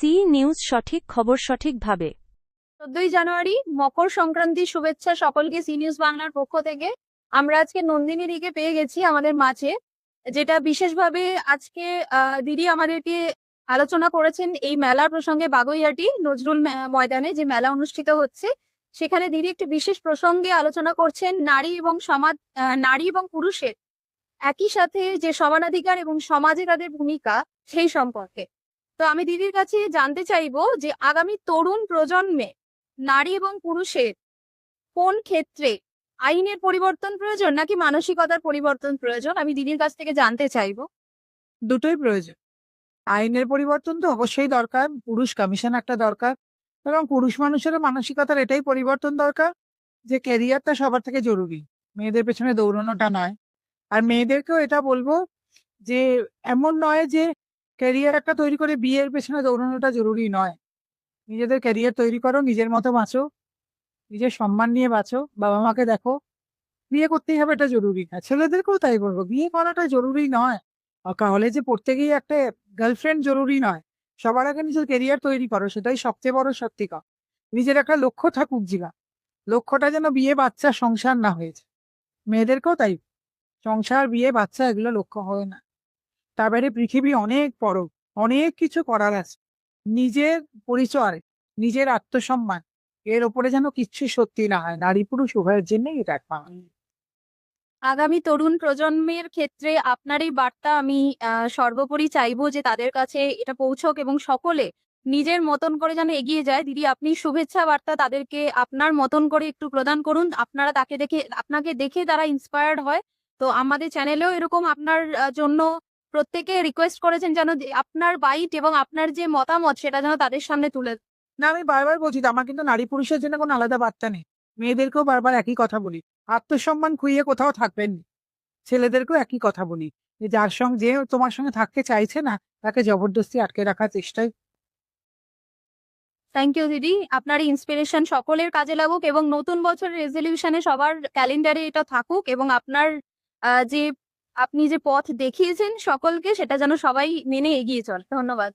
C news, সঠিক খবর সঠিকভাবে। 14ই জানুয়ারি মকর সংক্রান্তির শুভেচ্ছা সকলকে। সি নিউজ বাংলার পক্ষ থেকে আমরা আজকে নন্দিনী দিকে পেয়ে গেছি আমাদের মাঝে, যেটা বিশেষভাবে আজকে দিদি আমাদেরকে আলোচনা করেছেন এই মেলার প্রসঙ্গে। বাগুইআটি নজরুল ময়দানে যে মেলা অনুষ্ঠিত হচ্ছে, সেখানে দিদি একটি বিশেষ প্রসঙ্গে আলোচনা করছেন নারী এবং সমাজ, নারী এবং পুরুষের একই সাথে যে সমানাধিকার এবং সমাজে তাদের ভূমিকা সেই সম্পর্কে। তো আমি দিদির কাছে জানতে চাইবো যে আগামী তরুণ প্রজন্মে নারী এবং পুরুষের কোন ক্ষেত্রে আইনের পরিবর্তন প্রয়োজন নাকি মানসিকতার পরিবর্তন প্রয়োজন, আমি দিদির কাছ থেকে জানতে চাইবো। দুটোই প্রয়োজন। আইনের পরিবর্তন তো অবশ্যই দরকার, পুরুষ কমিশন একটা দরকার, এবং পুরুষ মানুষেরও মানসিকতার এটাই পরিবর্তন দরকার যে ক্যারিয়ারটা সবার থেকে জরুরি, মেয়েদের পেছনে দৌড়ানোটা নয়। আর মেয়েদেরকেও এটা বলবো যে এমন নয় যে ক্যারিয়ার একটা তৈরি করে বিয়ের পেছনে দৌড়ানোটা জরুরি নয়। নিজেদের ক্যারিয়ার তৈরি করো, নিজের মতো বাঁচো, নিজের সম্মান নিয়ে বাঁচো, বাবা মাকে দেখো। বিয়ে করতেই হবে এটা জরুরি না। ছেলেদেরকেও তাই বলবো, বিয়ে করাটা জরুরি নয়। কলেজে পড়তে গিয়ে একটা গার্লফ্রেন্ড জরুরি নয়। সবার আগে নিজের ক্যারিয়ার তৈরি করো, সেটাই সবচেয়ে বড় সত্যিকার। নিজের একটা লক্ষ্য থাকুক জীবন, লক্ষ্যটা যেন বিয়ে বাচ্চা সংসার না হয়েছে। মেয়েদেরকেও তাই, সংসার বিয়ে বাচ্চা এগুলো লক্ষ্য হয় না। তার বাইরে পৃথিবী অনেক বড়, অনেক কিছু করার আছে। নিজের পরিচয়, নিজের আত্মসম্মান, এর ওপরে যেন কিচ্ছু সত্যি না হয়। নারী পুরুষ উভয়ের জন্যই এটা একটা। আগামী তরুণ প্রজন্মের ক্ষেত্রে আপনার এই বার্তা আমি সর্বোপরি চাইবো যে তাদের কাছে এটা পৌঁছক এবং সকলে নিজের মতন করে যেন এগিয়ে যায়। দিদি, আপনি শুভেচ্ছা বার্তা তাদেরকে আপনার মতন করে একটু প্রদান করুন। আপনাকে দেখে তারা ইন্সপায়ার্ড হয়। তো আমাদের চ্যানেলেও এরকম আপনার জন্য প্রত্যেকে রিকোয়েস্ট করেছেন যেন আপনার বাইট এবং আপনার যে মতামত সেটা যেন তাদের সামনে তুলে। না, আমি বারবার বলছি তো, আমার কিন্তু নারী পুরুষের জন্য কোনো আলাদা বার্তা নেই। মেয়েদেরকেও বারবার একই কথা বলি, আত্মসম্মান খুইয়ে কোথাও থাকবেন না। ছেলেদেরকেও একই কথা বলি যে যার সঙ্গে, যে তোমার সঙ্গে থাকতে চাইছে না, তাকে জবরদস্তি আটকে রাখার চেষ্টাই। থ্যাংক ইউ দিদি, আপনার এই ইন্সপিরেশন সকলের কাজে লাগুক এবং নতুন বছরের রেজলিউশনে সবার ক্যালেন্ডারে এটা থাকুক এবং আপনার যে আপনি যে পথ দেখিয়েছেন সকলকে, সেটা যেন সবাই মেনে এগিয়ে চলে। ধন্যবাদ।